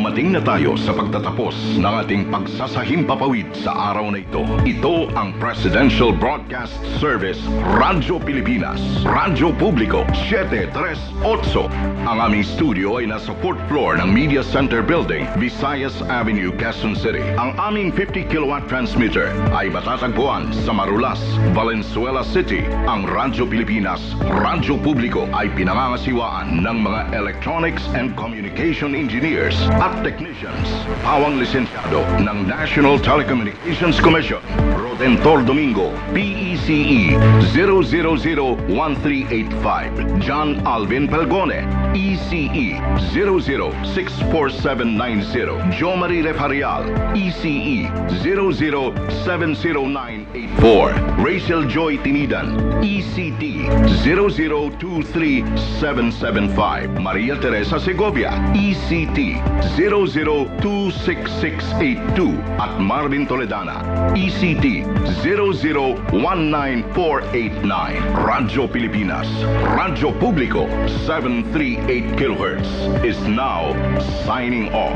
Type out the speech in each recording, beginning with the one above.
Dumating na tayo sa pagtatapos ng ating pagsasahimpapawid sa araw na ito. Ito ang Presidential Broadcast Service Radyo Pilipinas. Radyo Publiko 738. Ang aming studio ay nasa 4th floor ng Media Center Building, Visayas Avenue, Quezon City. Ang aming 50 kilowatt transmitter ay matatagpuan sa Marulas, Valenzuela City. Ang Radyo Pilipinas, Radyo Publiko ay pinangangasiwaan ng mga electronics and communication engineers at technicians. Pawang lisensyado ng National Telecommunications Commission. Rodentor Domingo, PECE 0001385. John Alvin Pelgone, ECE 0064790. Jo Marie Refarial, ECE 0070984. Rachel Joy Tinidan, ECT 0023775. Maria Teresa Segovia, ECT 0026682. At Marvin Toledana, ECT 0019489. Radyo Pilipinas, Radyo Publiko 738 kHz is now signing off.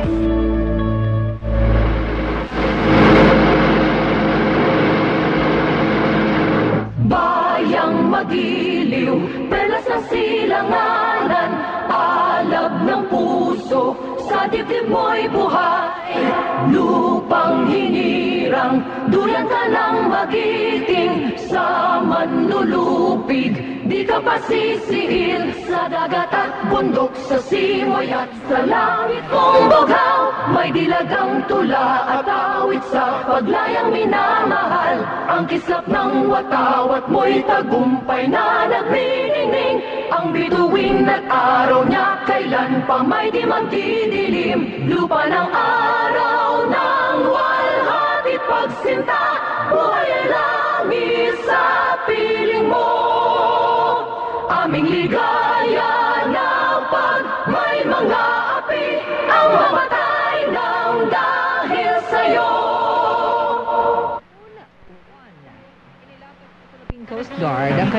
Bayang magiliw, perlas ng silanganan, alab ng puso, sa dibdib mo'y buhay. Lupang hinirang, dulan ka ng magiting, sa manlulupig, di ka pasisiil. Sa dagat at bundok, sa simoy at sa langit kong bughaw, may dilagang tula at awit sa paglayang minamahal. Ang kislap ng watawat mo'y tagumpay na nagniningning. Ang bituin at araw niya kailan pa may di magdidilim. Lupa ng araw ng walhati pagsinta, buhay ay langis sa piling mo. Aming ligaya na pag may mga api ang mamatay ng dahil sa'yo. Philippine Coast Guard ang